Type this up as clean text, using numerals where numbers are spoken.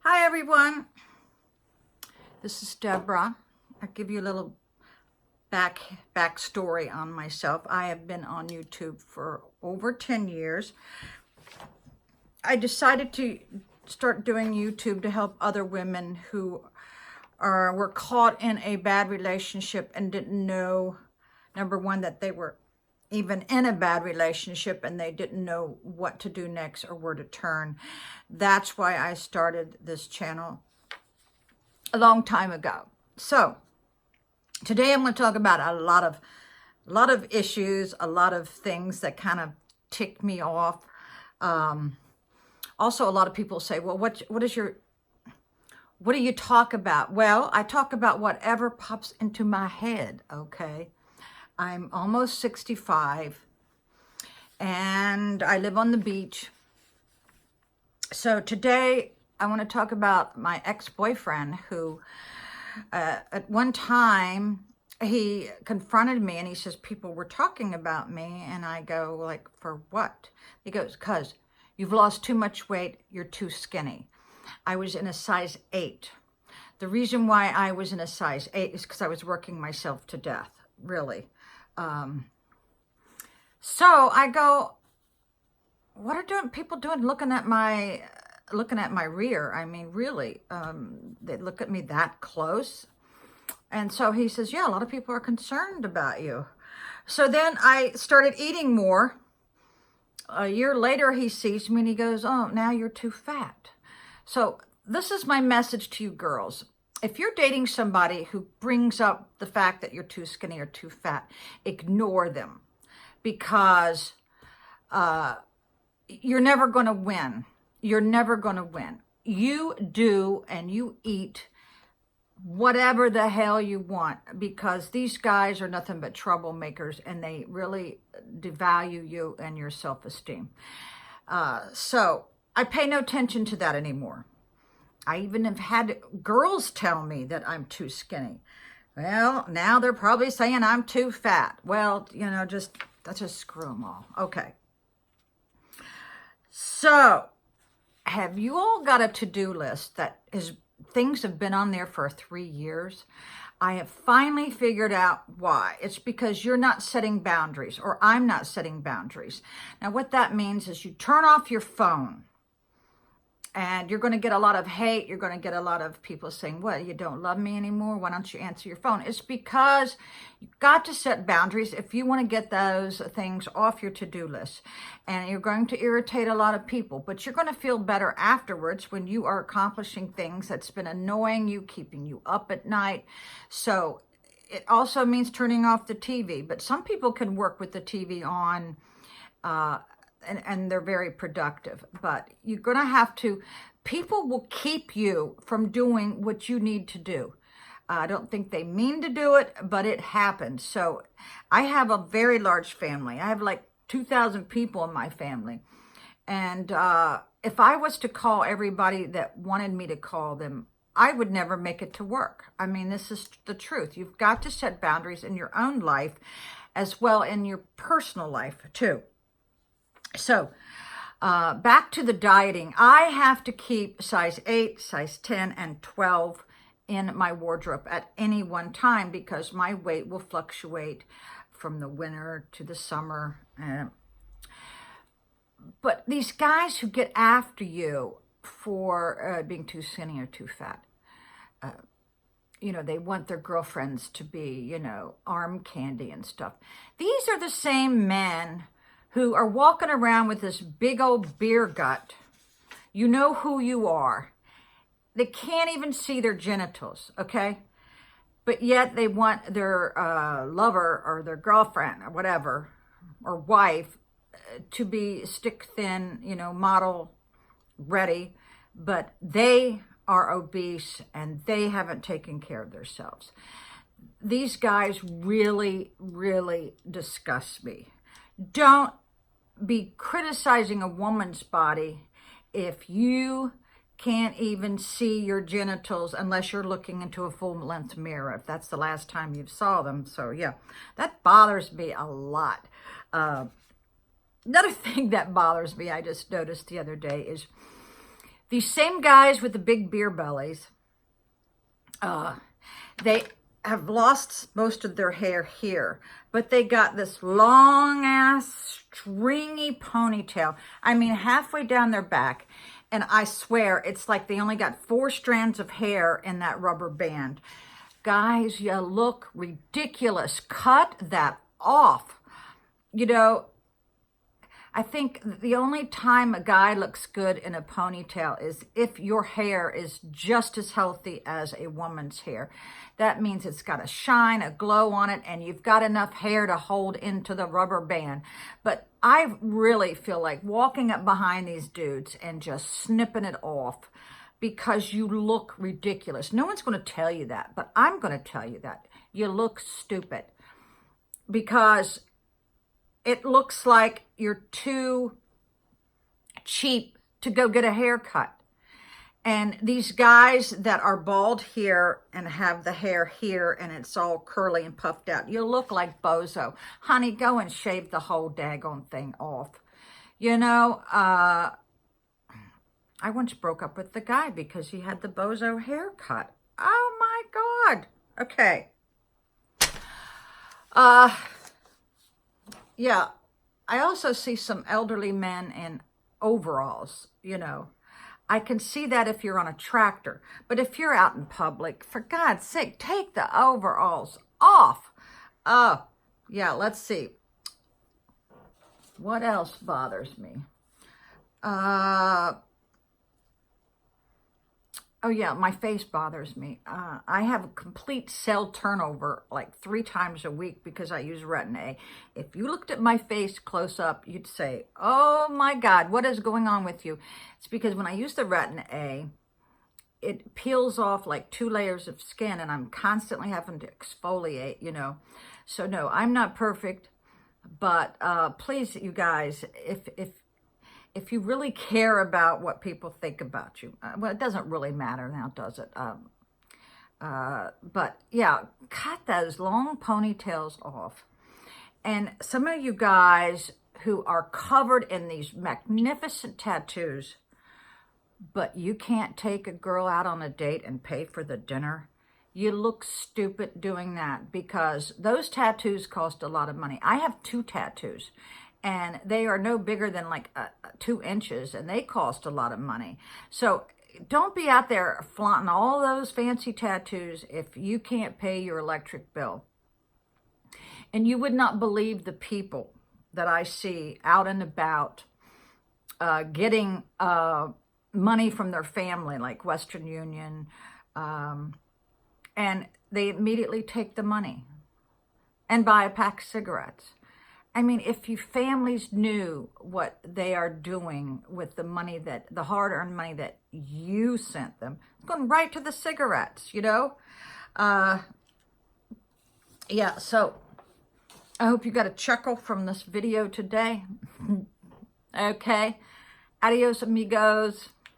Hi everyone, this is Deborah. I'll give you a little backstory on myself. I have been on YouTube for over 10 years. I decided to start doing YouTube to help other women who were caught in a bad relationship and didn't know, number one, that they were even in a bad relationship and they didn't know what to do next or where to turn. That's why I started this channel a long time ago. So today I'm going to talk about a lot of issues, a lot of things that kind of tick me off. Also, a lot of people say, well, what do you talk about? Well, I talk about whatever pops into my head, okay? I'm almost 65 and I live on the beach. So today I want to talk about my ex-boyfriend who at one time he confronted me and he says, people were talking about me. And I go, like, for what? He goes, because you've lost too much weight. You're too skinny. I was in a size 8. The reason why I was in a size 8 is because I was working myself to death, really. So I go, what are people doing looking at my rear? I mean, really, they look at me that close. And so he says, yeah, a lot of people are concerned about you. So then I started eating more. A year later, he sees me and he goes, oh, now you're too fat. So this is my message to you girls. If you're dating somebody who brings up the fact that you're too skinny or too fat, ignore them, because you're never going to win. You're never going to win. You do and you eat whatever the hell you want, because these guys are nothing but troublemakers and they really devalue you and your self-esteem. So I pay no attention to that anymore. I even have had girls tell me that I'm too skinny. Well, now they're probably saying I'm too fat. Well, you know, let's just screw them all. Okay. So, have you all got a to-do list that things have been on there for 3 years? I have finally figured out why. It's because you're not setting boundaries, or I'm not setting boundaries. Now, what that means is you turn off your phone. And you're going to get a lot of hate. You're going to get a lot of people saying, what, you don't love me anymore? Why don't you answer your phone? It's because you've got to set boundaries if you want to get those things off your to-do list. And you're going to irritate a lot of people, but you're going to feel better afterwards when you are accomplishing things that's been annoying you, keeping you up at night. So it also means turning off the TV. But some people can work with the TV on, and they're very productive, but you're going to have to, people will keep you from doing what you need to do. I don't think they mean to do it, but it happens. So I have a very large family. I have like 2,000 people in my family. And if I was to call everybody that wanted me to call them, I would never make it to work. I mean, this is the truth. You've got to set boundaries in your own life as well in your personal life too. So, back to the dieting. I have to keep size 8, size 10, and 12 in my wardrobe at any one time because my weight will fluctuate from the winter to the summer. But these guys who get after you for being too skinny or too fat, you know, they want their girlfriends to be, you know, arm candy and stuff. These are the same men who are walking around with this big old beer gut. You know who you are. They can't even see their genitals, okay? But yet they want their lover or their girlfriend or whatever, or wife, to be stick thin, you know, model ready. But they are obese and they haven't taken care of themselves. These guys really, really disgust me. Don't be criticizing a woman's body if you can't even see your genitals unless you're looking into a full-length mirror, if that's the last time you saw them. So yeah, that bothers me a lot. Another thing that bothers me, I just noticed the other day, is These same guys with the big beer bellies, they have lost most of their hair here, but they got this long ass stringy ponytail. I mean, halfway down their back. And I swear, it's like they only got 4 strands of hair in that rubber band. Guys, you look ridiculous. Cut that off. You know, I think the only time a guy looks good in a ponytail is if your hair is just as healthy as a woman's hair. That means it's got a shine, a glow on it, and you've got enough hair to hold into the rubber band. But I really feel like walking up behind these dudes and just snipping it off because you look ridiculous. No one's going to tell you that, but I'm going to tell you that. You look stupid because it looks like you're too cheap to go get a haircut. And these guys that are bald here and have the hair here and it's all curly and puffed out, you look like bozo. Honey, go and shave the whole daggone thing off. You know, I once broke up with the guy because he had the bozo haircut. Oh my God. Okay. Yeah, I also see some elderly men in overalls, you know. I can see that if you're on a tractor. But if you're out in public, for God's sake, take the overalls off. Yeah, let's see. What else bothers me? Oh yeah, my face bothers me. I have a complete cell turnover like 3 times a week because I use Retin A. If you looked at my face close up, you'd say, oh my God, what is going on with you? It's because when I use the Retin A, it peels off like 2 layers of skin and I'm constantly having to exfoliate, you know. So no, I'm not perfect, but please, you guys, if you really care about what people think about you, well, it doesn't really matter now, does it? But yeah, cut those long ponytails off. And some of you guys who are covered in these magnificent tattoos, but you can't take a girl out on a date and pay for the dinner, you look stupid doing that because those tattoos cost a lot of money. I have 2 tattoos. And they are no bigger than like 2 inches, and they cost a lot of money. So don't be out there flaunting all those fancy tattoos if you can't pay your electric bill. And you would not believe the people that I see out and about getting money from their family, like Western Union, and they immediately take the money and buy a pack of cigarettes. I mean, if you families knew what they are doing with the money the hard-earned money that you sent them, it's going right to the cigarettes, you know? Yeah, so I hope you got a chuckle from this video today. Okay. Adios, amigos.